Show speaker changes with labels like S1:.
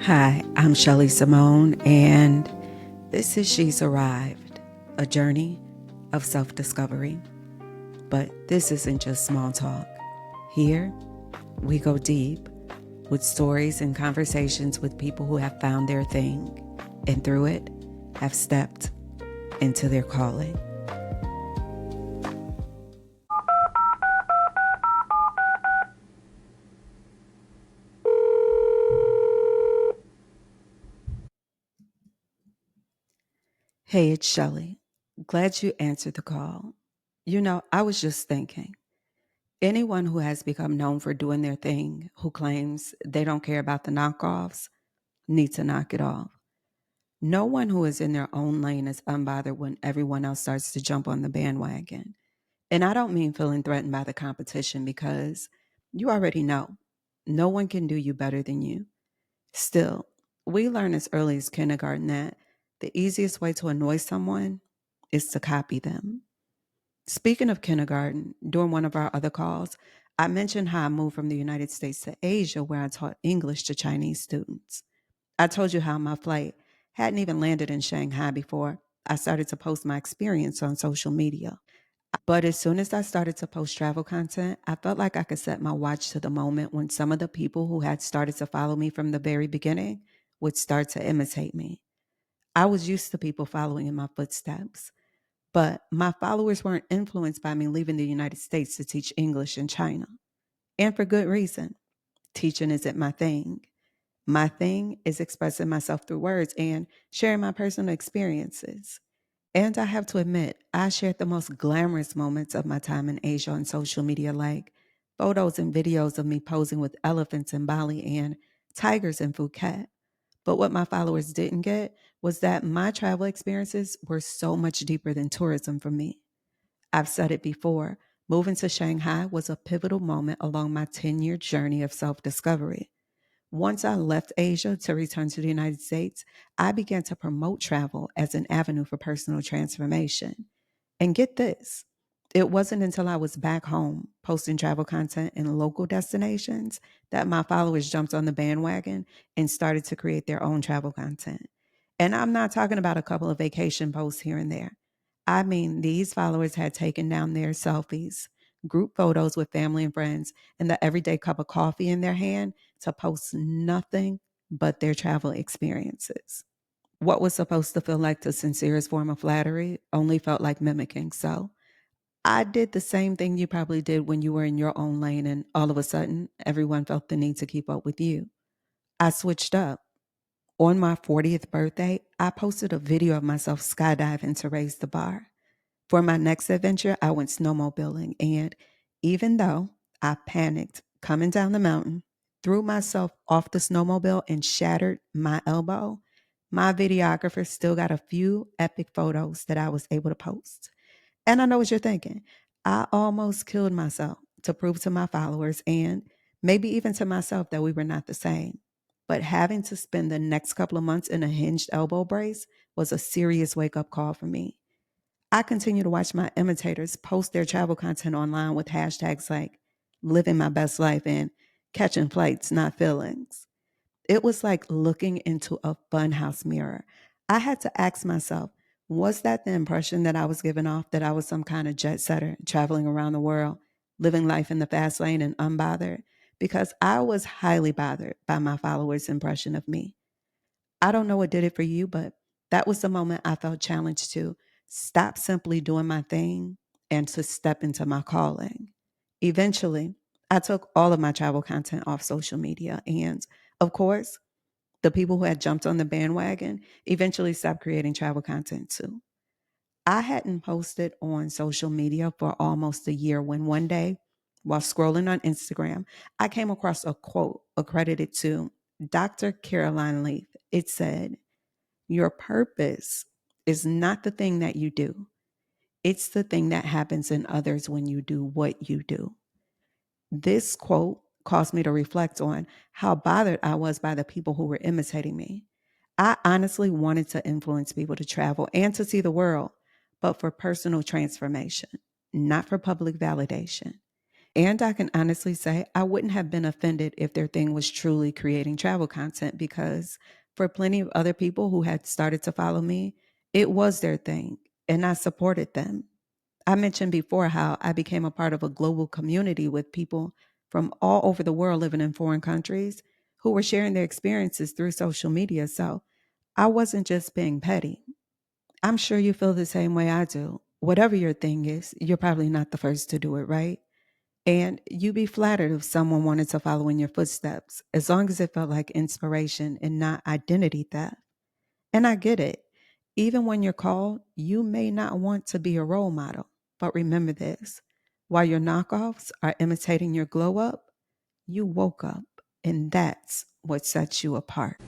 S1: Hi, I'm Shelley Samone, and this is She's Arrived, a journey of self discovery. But this isn't just small talk. Here, we go deep with stories and conversations with people who have found their thing and through it have stepped into their calling. Hey, it's Shelley. Glad you answered the call. I was just thinking. Anyone who has become known for doing their thing, who claims they don't care about the knockoffs, need to knock it off. No one who is in their own lane is unbothered when everyone else starts to jump on the bandwagon. And I don't mean feeling threatened by the competition because you already know no one can do you better than you. Still, we learn as early as kindergarten that the easiest way to annoy someone is to copy them. Speaking of kindergarten, during one of our other calls, I mentioned how I moved from the United States to Asia where I taught English to Chinese students. I told you how my flight hadn't even landed in Shanghai before I started to post my experience on social media. But as soon as I started to post travel content, I felt like I could set my watch to the moment when some of the people who had started to follow me from the very beginning would start to imitate me. I was used to people following in my footsteps. But my followers weren't influenced by me leaving the United States to teach English in China. And for good reason. Teaching isn't my thing. My thing is expressing myself through words and sharing my personal experiences. And I have to admit, I shared the most glamorous moments of my time in Asia on social media, like photos and videos of me posing with elephants in Bali and tigers in Phuket. But what my followers didn't get was that my travel experiences were so much deeper than tourism for me. I've said it before, moving to Shanghai was a pivotal moment along my 10-year journey of self discovery. Once I left Asia to return to the United States, I began to promote travel as an avenue for personal transformation. And get this, it wasn't until I was back home posting travel content in local destinations that my followers jumped on the bandwagon and started to create their own travel content. And I'm not talking about a couple of vacation posts here and there. I mean, these followers had taken down their selfies, group photos with family and friends, and the everyday cup of coffee in their hand to post nothing but their travel experiences. What was supposed to feel like the sincerest form of flattery only felt like mimicking. So I did the same thing you probably did when you were in your own lane, and all of a sudden, everyone felt the need to keep up with you. I switched up. On my 40th birthday, I posted a video of myself skydiving to raise the bar. For my next adventure, I went snowmobiling, and even though I panicked coming down the mountain, threw myself off the snowmobile, and shattered my elbow, my videographer still got a few epic photos that I was able to post. And I know what you're thinking. I almost killed myself to prove to my followers and maybe even to myself that we were not the same. But having to spend the next couple of months in a hinged elbow brace was a serious wake up call for me. I continue to watch my imitators post their travel content online with hashtags like living my best life and catching flights, not feelings. It was like looking into a funhouse mirror. I had to ask myself, was that the impression that I was giving off that I was some kind of jet setter traveling around the world, living life in the fast lane and unbothered? Because I was highly bothered by my followers' impression of me. I don't know what did it for you, but that was the moment I felt challenged to stop simply doing my thing and to step into my calling. Eventually, I took all of my travel content off social media. And of course, the people who had jumped on the bandwagon eventually stopped creating travel content too. I hadn't posted on social media for almost a year when one day, while scrolling on Instagram, I came across a quote accredited to Dr. Caroline Leaf. It said, your purpose is not the thing that you do, it's the thing that happens in others when you do what you do. This quote caused me to reflect on how bothered I was by the people who were imitating me. I honestly wanted to influence people to travel and to see the world, but for personal transformation, not for public validation. And I can honestly say I wouldn't have been offended if their thing was truly creating travel content, because for plenty of other people who had started to follow me, it was their thing and I supported them. I mentioned before how I became a part of a global community with people from all over the world living in foreign countries who were sharing their experiences through social media. So I wasn't just being petty. I'm sure you feel the same way I do. Whatever your thing is, you're probably not the first to do it, right? And you'd be flattered if someone wanted to follow in your footsteps, as long as it felt like inspiration and not identity theft. And I get it. Even when you're called, you may not want to be a role model. But remember this: while your knockoffs are imitating your glow up, you woke up, and that's what sets you apart.